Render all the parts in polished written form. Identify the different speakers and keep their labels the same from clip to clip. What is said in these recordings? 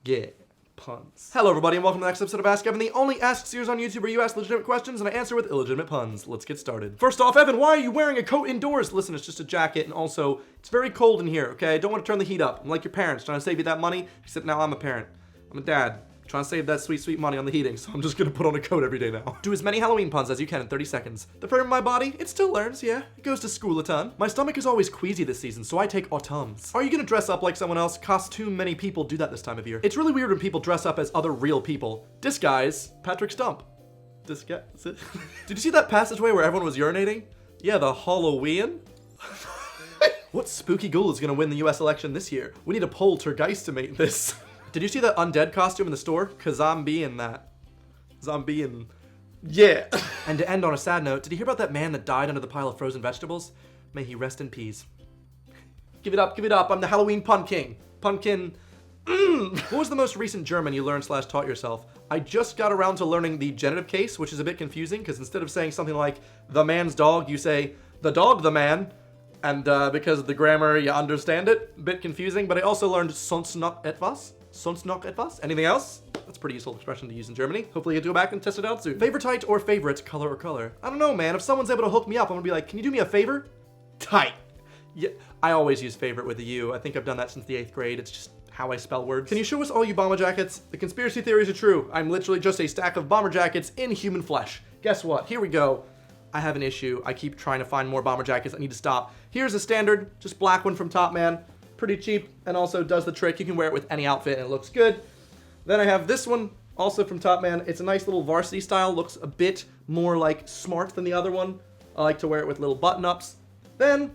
Speaker 1: Yeah. Puns. Hello everybody and welcome to the next episode of Ask Evan, the only Ask series on YouTube where you ask legitimate questions and I answer with illegitimate puns. Let's get started. First off, Evan, why are you wearing a coat indoors? Listen, it's just a jacket and also, it's very cold in here, okay? I don't want to turn the heat up. I'm like your parents, trying to save you that money, except now I'm a parent. I'm a dad. Trying to save that sweet, sweet money on the heating, so I'm just gonna put on a coat every day now. Do as many Halloween puns as you can in 30 seconds. The frame of my body, it still learns, yeah. It goes to school a ton. My stomach is always queasy this season, so I take Autumns. Are you gonna dress up like someone else? Too many people do that this time of year. It's really weird when people dress up as other real people. Disguise, Patrick Stump. Disguise, Did you see that passageway where everyone was urinating? Yeah, the Halloween? What spooky ghoul is gonna win the US election this year? We need a poltergeist to make this. Did you see that undead costume in the store? 'Cause I'm being that. Zombie-ing. Yeah. And to end on a sad note, did you hear about that man that died under the pile of frozen vegetables? May he rest in peace. Give it up, I'm the Halloween pun king. Pumpkin. What was the most recent German you learned / taught yourself? I just got around to learning the genitive case, which is a bit confusing, because instead of saying something like, the man's dog, you say, the dog, the man. And because of the grammar, you understand it. A bit confusing, but I also learned sonst noch etwas. Sonst noch etwas? Anything else? That's a pretty useful expression to use in Germany. Hopefully you get to go back and test it out soon. Favorite or favorite, color or color? I don't know, man. If someone's able to hook me up, I'm gonna be like, can you do me a favor? Tight. Yeah, I always use favorite with a U. I think I've done that since the 8th grade. It's just how I spell words. Can you show us all you bomber jackets? The conspiracy theories are true. I'm literally just a stack of bomber jackets in human flesh. Guess what? Here we go. I have an issue. I keep trying to find more bomber jackets. I need to stop. Here's a standard, just black one from Top Man. Pretty cheap, and also does the trick. You can wear it with any outfit, and it looks good. Then I have this one, also from Top Man. It's a nice little varsity style. Looks a bit more like smart than the other one. I like to wear it with little button-ups. Then,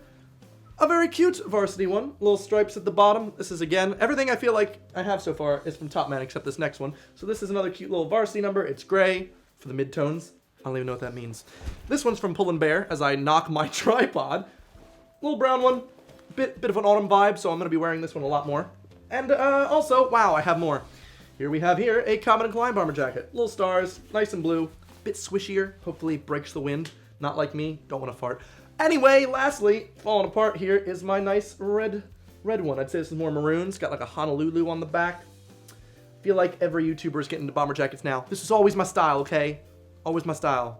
Speaker 1: a very cute varsity one. Little stripes at the bottom. This is, again, everything I feel like I have so far is from Top Man, except this next one. So this is another cute little varsity number. It's gray for the mid-tones. I don't even know what that means. This one's from Pull and Bear, as I knock my tripod. Little brown one. Bit of an autumn vibe, so I'm going to be wearing this one a lot more. And also, wow, I have more. Here we have a Comet and Klein bomber jacket. Little stars, nice and blue. Bit swishier, hopefully breaks the wind. Not like me, don't want to fart. Anyway, lastly, falling apart here is my nice red one. I'd say this is more maroon. It's got like a Honolulu on the back. Feel like every YouTuber is getting into bomber jackets now. This is always my style, okay? Always my style.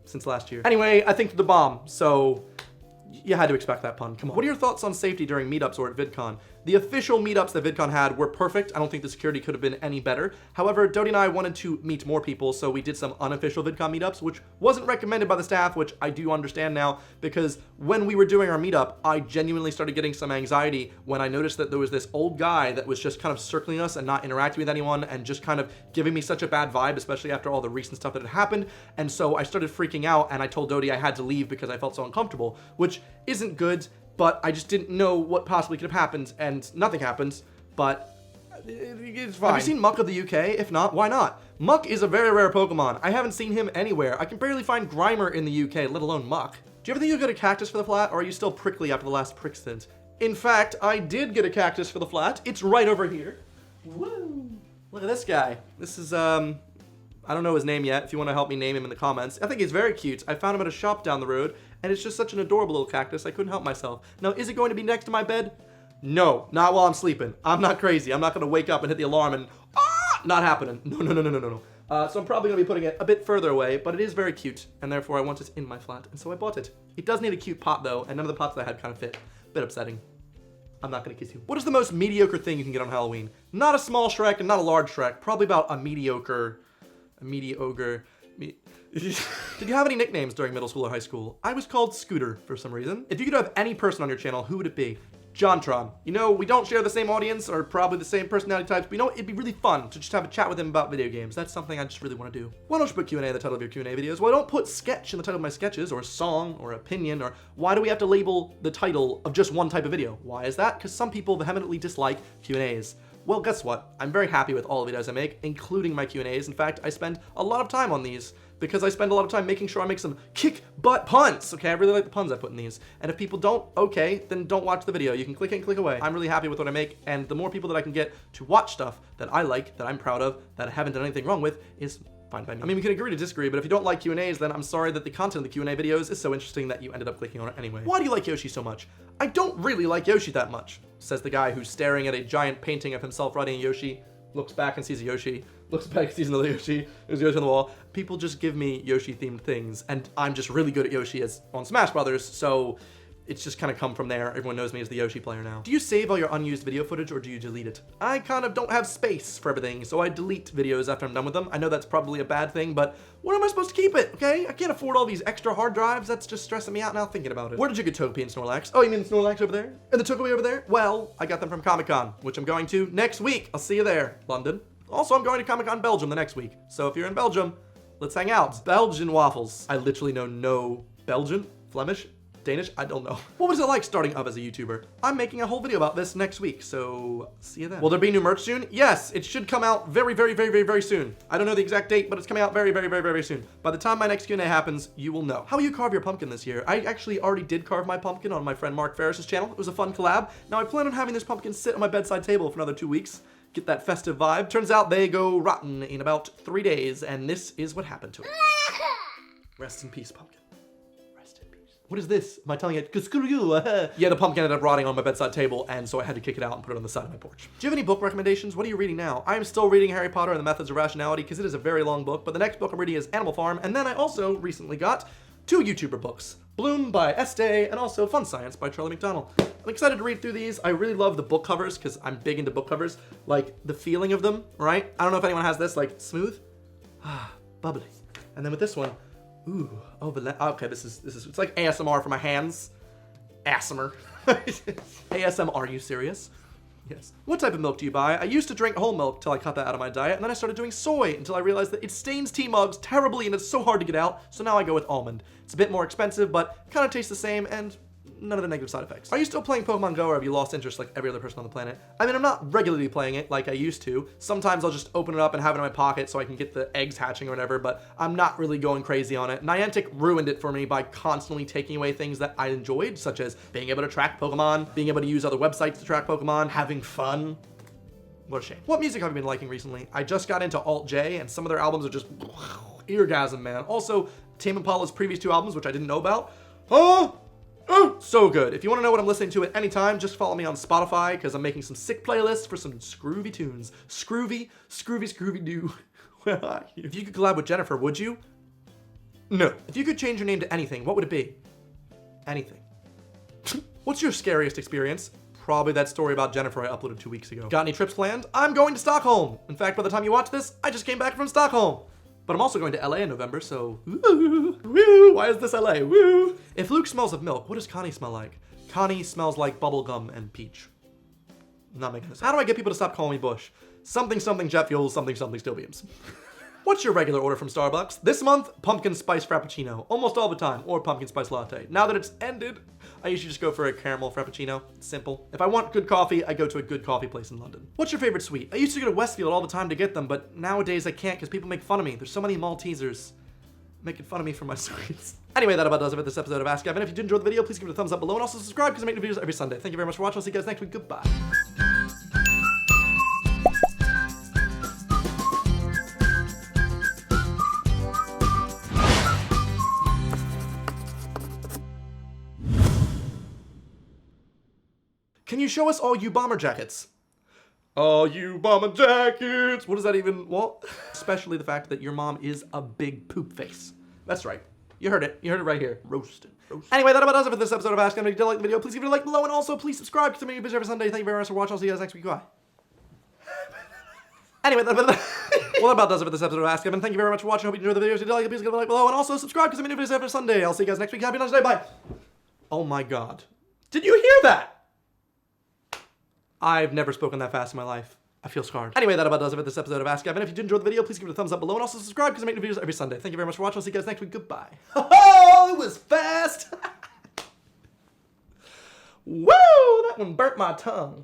Speaker 1: Since last year. Anyway, I think the bomb, so you had to expect that pun. Come on. What are your thoughts on safety during meetups or at VidCon? The official meetups that VidCon had were perfect. I don't think the security could have been any better. However, Dodie and I wanted to meet more people, so we did some unofficial VidCon meetups, which wasn't recommended by the staff, which I do understand now, because when we were doing our meetup, I genuinely started getting some anxiety when I noticed that there was this old guy that was just kind of circling us and not interacting with anyone and just kind of giving me such a bad vibe, especially after all the recent stuff that had happened. And so I started freaking out and I told Dodie I had to leave because I felt so uncomfortable, which isn't good. But I just didn't know what possibly could have happened, and nothing happened, but it's fine. Have you seen Muck of the UK? If not, why not? Muck is a very rare Pokemon. I haven't seen him anywhere. I can barely find Grimer in the UK, let alone Muck. Do you ever think you'll get a cactus for the flat, or are you still prickly after the last prick stint? In fact, I did get a cactus for the flat. It's right over here. Woo! Look at this guy. This is, I don't know his name yet. If you want to help me name him in the comments. I think he's very cute. I found him at a shop down the road, and it's just such an adorable little cactus. I couldn't help myself. Now, is it going to be next to my bed? No, not while I'm sleeping. I'm not crazy. I'm not going to wake up and hit the alarm and, not happening. No. So I'm probably going to be putting it a bit further away, but it is very cute, and therefore I want it in my flat, and so I bought it. It does need a cute pot, though, and none of the pots that I had kind of fit. Bit upsetting. I'm not going to kiss you. What is the most mediocre thing you can get on Halloween? Not a small Shrek and not a large Shrek. Probably about a mediocre. Did you have any nicknames during middle school or high school? I was called Scooter for some reason. If you could have any person on your channel, who would it be? JonTron. You know, we don't share the same audience or probably the same personality types, but you know, it'd be really fun to just have a chat with him about video games. That's something I just really want to do. Why don't you put Q&A in the title of your Q&A videos? Well, I don't put sketch in the title of my sketches, or song, or opinion, or why do we have to label the title of just one type of video? Why is that? Because some people vehemently dislike Q&As. Well, guess what? I'm very happy with all the videos I make, including my Q&As. In fact, I spend a lot of time on these because I spend a lot of time making sure I make some kick-butt puns, okay? I really like the puns I put in these. And if people don't, okay, then don't watch the video. You can click and click away. I'm really happy with what I make, and the more people that I can get to watch stuff that I like, that I'm proud of, that I haven't done anything wrong with, is fine by me. I mean, we can agree to disagree, but if you don't like Q&As, then I'm sorry that the content of the Q&A videos is so interesting that you ended up clicking on it anyway. Why do you like Yoshi so much? I don't really like Yoshi that much, says the guy who's staring at a giant painting of himself riding Yoshi looks back and sees a Yoshi, looks back and sees another Yoshi, there's Yoshi on the wall. People just give me Yoshi-themed things, and I'm just really good at Yoshi as on Smash Brothers, so it's just kind of come from there. Everyone knows me as the Yoshi player now. Do you save all your unused video footage or do you delete it? I kind of don't have space for everything, so I delete videos after I'm done with them. I know that's probably a bad thing, but where am I supposed to keep it, okay? I can't afford all these extra hard drives. That's just stressing me out now thinking about it. Where did you get Togepi and Snorlax? Oh, you mean Snorlax over there? And the Togepi over there? Well, I got them from Comic-Con, which I'm going to next week. I'll see you there, London. Also, I'm going to Comic-Con Belgium the next week. So if you're in Belgium, let's hang out. Belgian waffles. I literally know no Belgian, Flemish, Danish, I don't know. What was it like starting up as a YouTuber? I'm making a whole video about this next week, so see you then. Will there be new merch soon? Yes, it should come out very soon. I don't know the exact date, but it's coming out very soon. By the time my next Q&A happens, you will know. How will you carve your pumpkin this year? I actually already did carve my pumpkin on my friend Mark Ferris's channel. It was a fun collab. Now I plan on having this pumpkin sit on my bedside table for another 2 weeks. Get that festive vibe. Turns out they go rotten in about 3 days, and this is what happened to it. Rest in peace, pumpkin. What is this? Am I telling it? Yeah, the pumpkin ended up rotting on my bedside table, and so I had to kick it out and put it on the side of my porch. Do you have any book recommendations? What are you reading now? I am still reading Harry Potter and the Methods of Rationality because it is a very long book, but the next book I'm reading is Animal Farm, and then I also recently got 2 YouTuber books. Bloom by Estee, and also Fun Science by Charlie McDonald. I'm excited to read through these. I really love the book covers because I'm big into book covers. Like, the feeling of them, right? I don't know if anyone has this, like, smooth, bubbly. And then with this one, ooh, okay, this is, it's like ASMR for my hands. ASMR. ASMR, are you serious? Yes. What type of milk do you buy? I used to drink whole milk till I cut that out of my diet, and then I started doing soy until I realized that it stains tea mugs terribly and it's so hard to get out, so now I go with almond. It's a bit more expensive, but kind of tastes the same, and none of the negative side effects. Are you still playing Pokemon Go, or have you lost interest like every other person on the planet? I mean, I'm not regularly playing it like I used to. Sometimes I'll just open it up and have it in my pocket so I can get the eggs hatching or whatever, but I'm not really going crazy on it. Niantic ruined it for me by constantly taking away things that I enjoyed, such as being able to track Pokemon, being able to use other websites to track Pokemon, having fun. What a shame. What music have you been liking recently? I just got into Alt J, and some of their albums are just eargasm, man. Also, Tame Impala's previous 2 albums, which I didn't know about. Oh, so good. If you want to know what I'm listening to at any time, just follow me on Spotify, because I'm making some sick playlists for some scroovy tunes. Scroovy-doo. Where are you? If you could collab with Jennifer, would you? No. If you could change your name to anything, what would it be? Anything. What's your scariest experience? Probably that story about Jennifer I uploaded 2 weeks ago. Got any trips planned? I'm going to Stockholm. In fact, by the time you watch this, I just came back from Stockholm. But I'm also going to LA in November, so woo, why is this LA, woo? If Luke smells of milk, what does Connie smell like? Connie smells like bubblegum and peach. I'm not making this up. How do I get people to stop calling me Bush? Something jet fuel, something steel beams. What's your regular order from Starbucks? This month, pumpkin spice frappuccino, almost all the time, or pumpkin spice latte. Now that it's ended, I usually just go for a caramel frappuccino. It's simple. If I want good coffee, I go to a good coffee place in London. What's your favorite sweet? I used to go to Westfield all the time to get them, but nowadays I can't because people make fun of me. There's so many Maltesers making fun of me for my sweets. Anyway, that about does it for this episode of Ask Evan. If you did enjoy the video, please give it a thumbs up below and also subscribe because I make new videos every Sunday. Thank you very much for watching. I'll see you guys next week. Goodbye. Can you show us all you bomber jackets? All you bomber jackets. What does that even, what? Especially the fact that your mom is a big poop face. That's right. You heard it. You heard it right here. Roasted. Anyway, that about does it for this episode of Ask Evan. If you did like the video, please give it a like below, and also please subscribe because I'm making videos every Sunday. Thank you very much for watching. I'll see you guys next week. Bye. Anyway, that about does it for this episode of Ask Evan. Thank you very much for watching. I hope you enjoyed the video. If you did like it, please give it a like below, and also subscribe because I'm making videos every Sunday. I'll see you guys next week. Happy nice day. Bye. Oh my God. Did you hear that? I've never spoken that fast in my life. I feel scarred. Anyway, that about does it for this episode of Ask Evan. If you did enjoy the video, please give it a thumbs up below and also subscribe because I make new videos every Sunday. Thank you very much for watching. I'll see you guys next week. Goodbye. Oh, it was fast. Woo! That one burnt my tongue.